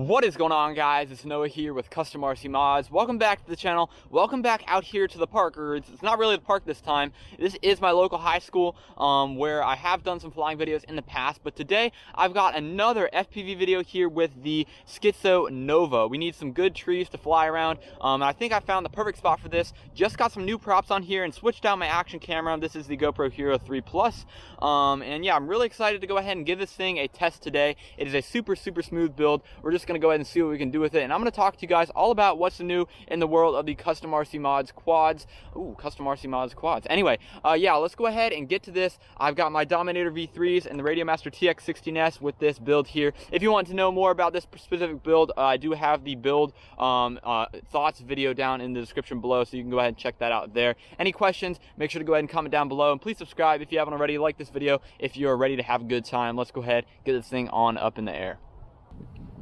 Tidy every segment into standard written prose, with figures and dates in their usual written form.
What is going on, guys? It's Noah here with Custom RC Mods. Welcome back to the channel. Welcome back out here to the park, or it's not really the park this time. This is my local high school where I have done some flying videos in the past, but today I've got another FPV video here with the Skitzo Nova. We need some good trees to fly around. I think I found the perfect spot for this. Just got some new props on here and switched out my action camera. This is the GoPro Hero 3 Plus. And yeah, I'm really excited to go ahead and give this thing a test today. It is a super smooth build. We're just going to go ahead and see what we can do with it, and I'm going to talk to you guys all about what's new in the world of the Custom RC Mods quads. Ooh, Custom RC Mods quads. Anyway, yeah, let's go ahead and get to this. I've got my Dominator V3s and the Radiomaster TX16S with this build here. If you want to know more about this specific build, I do have the build thoughts video down in the description below, so you can go ahead and check that out there. Any questions, make sure to go ahead and comment down below, and please subscribe if you haven't already. Like this video if you're ready to have a good time. Let's go ahead, get this thing on up in the air.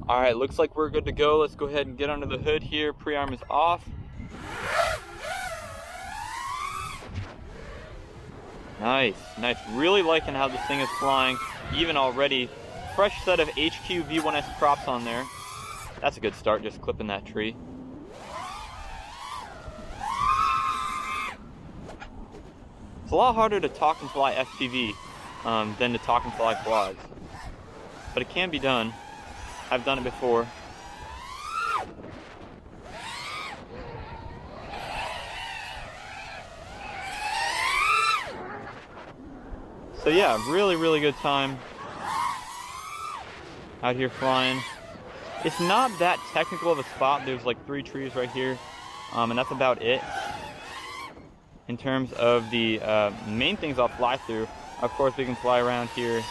All right, looks like we're good to go. Let's go ahead and get under the hood here. Pre-arm is off. Nice. Really liking how this thing is flying, even already. Fresh set of HQ V1S props on there. That's a good start, just clipping that tree. It's a lot harder to talk and fly FPV than to talk and fly quads, but it can be done. I've done it before. So yeah, really good time out here flying. It's not that technical of a spot. There's like 3 trees right here, and that's about it in terms of the main things I'll fly through. Of course, we can fly around here.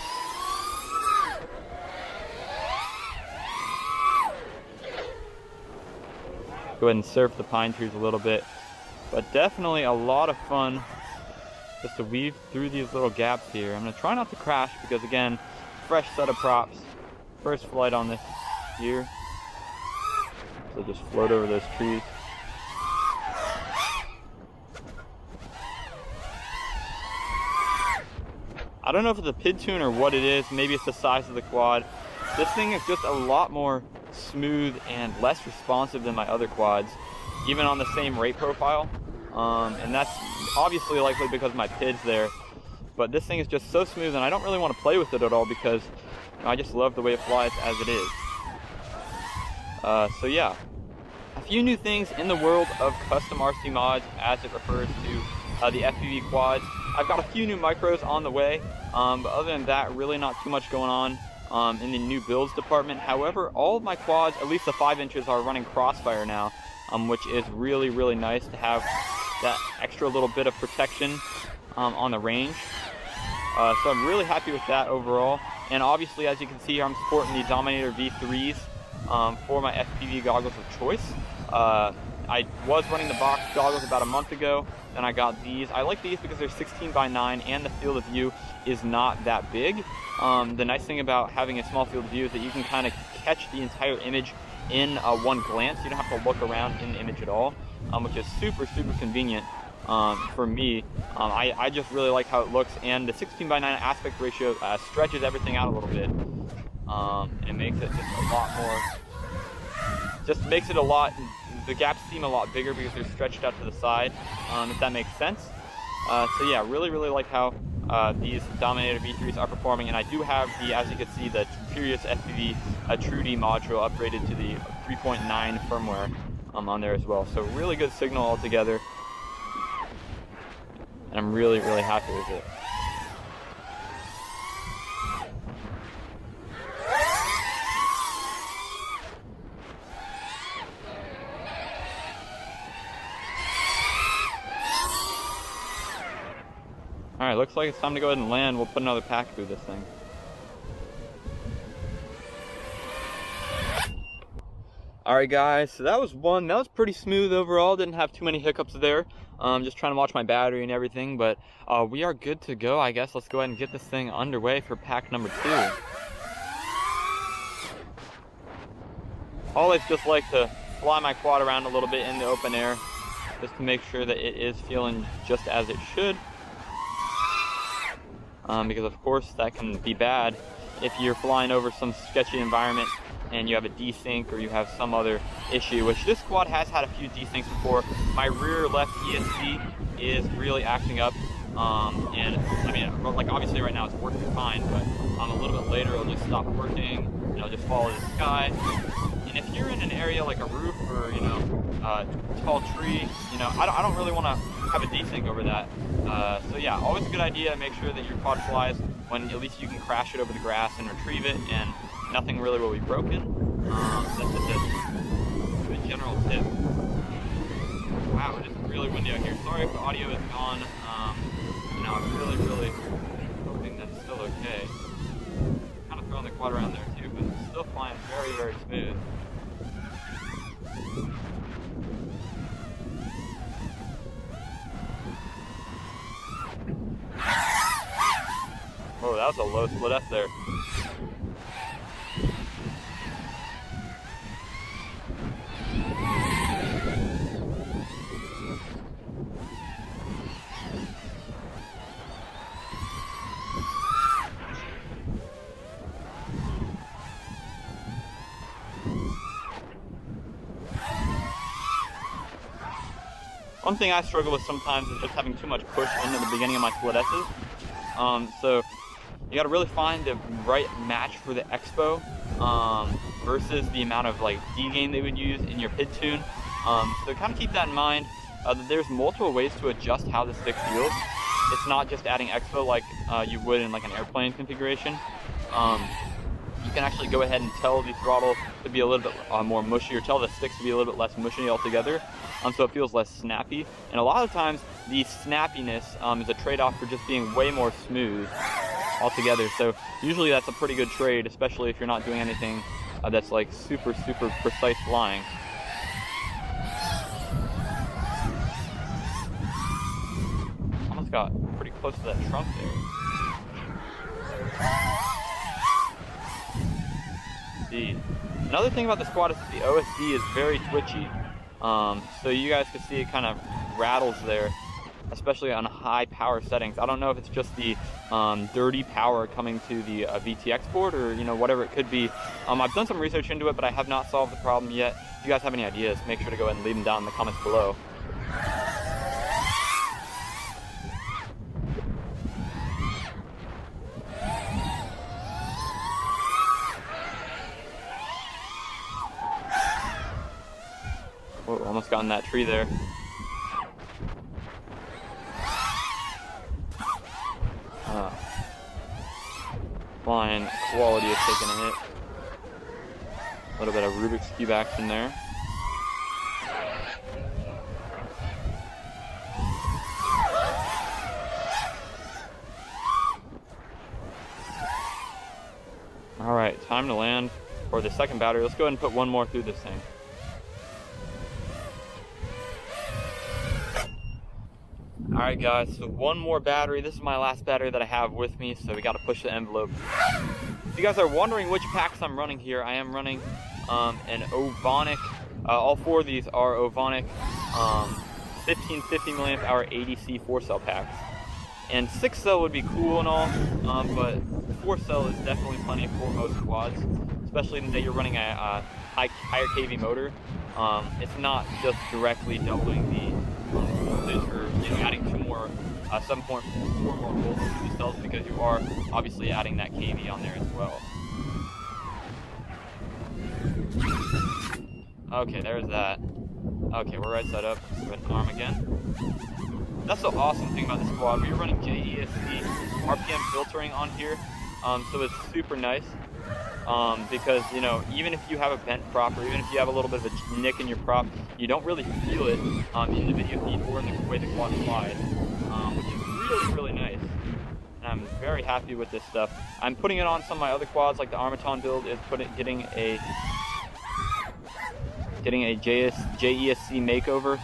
Go ahead and surf the pine trees a little bit, but definitely a lot of fun just to weave through these little gaps here. I'm going to try not to crash because, again, fresh set of props, first flight on this year, so just float over those trees. I don't know if it's a PID tune or what it is. Maybe it's the size of the quad. This thing is just a lot more smooth and less responsive than my other quads, even on the same rate profile, and that's obviously likely because my PID's there, but this thing is just so smooth, and I don't really want to play with it at all because I just love the way it flies as it is. So yeah, a few new things in the world of Custom RC Mods as it refers to the FPV quads. I've got a few new micros on the way, but other than that, really not too much going on in the new builds department. However, all of my quads, at least the 5 inches, are running Crossfire now, which is really nice to have that extra little bit of protection on the range. So I'm really happy with that overall. And obviously, as you can see here, I'm sporting the Dominator V3s for my FPV goggles of choice. I was running the box goggles about a month ago, then I got these. I like these because they're 16:9 and the field of view is not that big. The nice thing about having a small field of view is that you can kind of catch the entire image in one glance. You don't have to look around in the image at all, which is super convenient for me. I just really like how it looks, and the 16:9 aspect ratio stretches everything out a little bit, and makes it just a lot more, the gaps seem a lot bigger because they're stretched out to the side, if that makes sense. So yeah, really like how these Dominator V3s are performing, and I do have the, as you can see, the Furious FPV TrueD module upgraded to the 3.9 firmware on there as well. So really good signal altogether, and I'm really happy with it. Alright, looks like it's time to go ahead and land. We'll put another pack through this thing. Alright guys, so that was one. That was pretty smooth overall. Didn't have too many hiccups there. Just trying to watch my battery and everything, but we are good to go, I guess. Let's go ahead and get this thing underway for pack number 2. Always just like to fly my quad around a little bit in the open air, just to make sure that it is feeling just as it should. Because of course that can be bad if you're flying over some sketchy environment and you have a desync or you have some other issue, which this quad has had a few desyncs before. My rear left ESC is really acting up, and I mean, like obviously right now it's working fine, but a little bit later it'll just stop working and it'll just follow the sky. And if you're in an area like a roof or, you know, tall tree, you know, I don't really want to have a desync over that. So yeah, always a good idea to make sure that your quad flies when at least you can crash it over the grass and retrieve it, and nothing really will be broken. That's just a general tip. Wow, it is really windy out here. Sorry if the audio is gone. You know, I'm really hoping that's still okay. Kind of throwing the quad around there too, but it's still flying very smooth. Oh, that was a low split F there. One thing I struggle with sometimes is just having too much push into the beginning of my split S's. So you got to really find the right match for the expo versus the amount of like D gain they would use in your PID tune. So kind of keep that in mind. That there's multiple ways to adjust how the stick feels. It's not just adding expo like you would in like an airplane configuration. You can actually go ahead and tell the throttle to be a little bit more mushy, or tell the sticks to be a little bit less mushy altogether, so it feels less snappy. And a lot of times the snappiness is a trade-off for just being way more smooth altogether. So usually that's a pretty good trade, especially if you're not doing anything that's like super precise flying. Almost got pretty close to that trunk there. Another thing about this quad is that the OSD is very twitchy. So you guys can see it kind of rattles there, especially on high power settings. I don't know if it's just the dirty power coming to the VTX board, or you know, whatever it could be. I've done some research into it, but I have not solved the problem yet. If you guys have any ideas, make sure to go ahead and leave them down in the comments below. Whoa, almost got in that tree there. Flying quality is taking a hit. A little bit of Rubik's Cube action there. Alright, time to land for the second battery. Let's go ahead and put one more through this thing. Alright guys, so one more battery. This is my last battery that I have with me, so we got to push the envelope. If you guys are wondering which packs I'm running here, I am running an Ovonic. All four of these are Ovonic 1550 milliamp hour ADC 4-cell packs. And 6-cell would be cool and all, but 4-cell is definitely plenty for most quads, especially that you're running a higher kV motor. It's not just directly doubling the voltage, or you know, adding 7.4 more volts to the cells, because you are obviously adding that kV on there as well. Okay, there's that. Okay, we're right side up. With an arm again. That's the awesome thing about this quad. We're running JESC RPM filtering on here, so it's super nice. Because, you know, even if you have a bent prop, or even if you have a little bit of a nick in your prop, you don't really feel it in the video feed or in the way the quad flies, which is really nice. And I'm very happy with this stuff. I'm putting it on some of my other quads, like the Armaton build is getting a JESC makeover.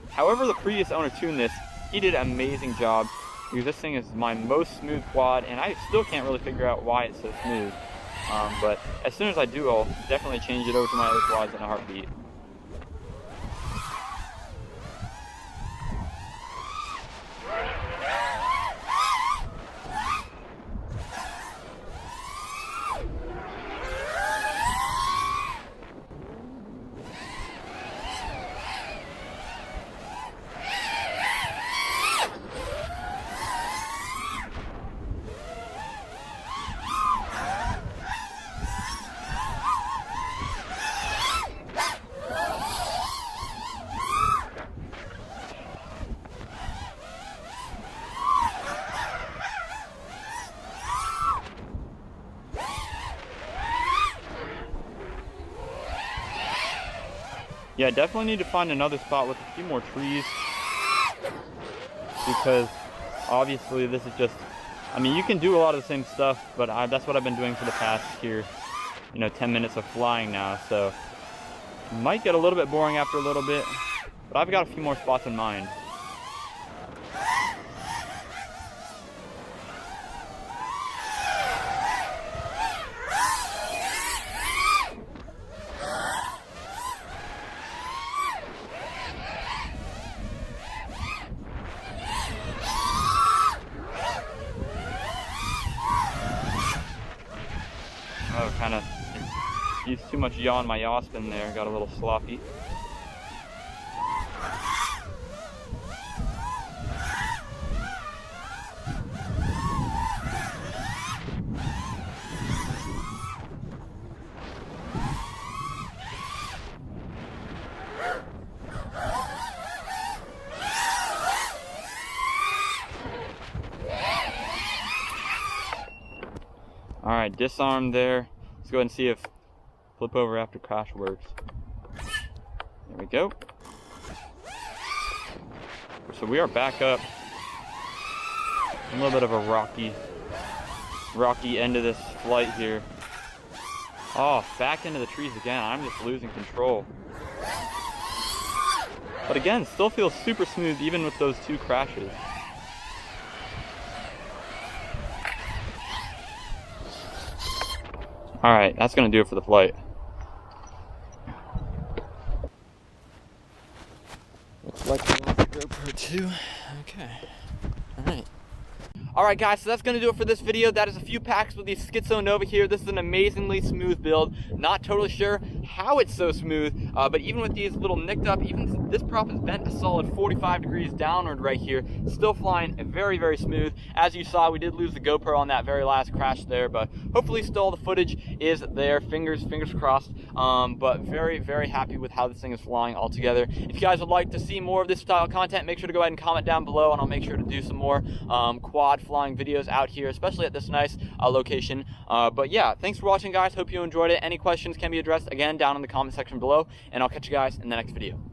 However the previous owner tuned this, he did an amazing job. Because this thing is my most smooth quad, and I still can't really figure out why it's so smooth. But as soon as I do, I'll definitely change it over to my other quads in a heartbeat. Yeah, I definitely need to find another spot with a few more trees, because obviously this is just, I mean, you can do a lot of the same stuff, but that's what I've been doing for the past here, 10 minutes of flying now, so it might get a little bit boring after a little bit, but I've got a few more spots in mind. Oh, kind of used too much yaw in my yaw spin there, got a little sloppy. Alright, disarm there. Let's go ahead and see if flip over after crash works. There we go. So we are back up. A little bit of a rocky end of this flight here. Oh, back into the trees again. I'm just losing control. But again, still feels super smooth even with those two crashes. Alright, that's going to do it for the flight. Looks like we want the GoPro too. Okay. Alright. Alright guys, so that's going to do it for this video. That is a few packs with the Skitzo Nova here. This is an amazingly smooth build. Not totally sure how it's so smooth, but even with these little nicked up, even this prop is bent a solid 45 degrees downward right here. Still flying very, very smooth. As you saw, we did lose the GoPro on that very last crash there, but hopefully still the footage is there. Fingers crossed. But very, very happy with how this thing is flying altogether. If you guys would like to see more of this style of content, make sure to go ahead and comment down below, and I'll make sure to do some more quad flying videos out here, especially at this nice location. But yeah, thanks for watching guys. Hope you enjoyed it. Any questions can be addressed again down in the comment section below, and I'll catch you guys in the next video.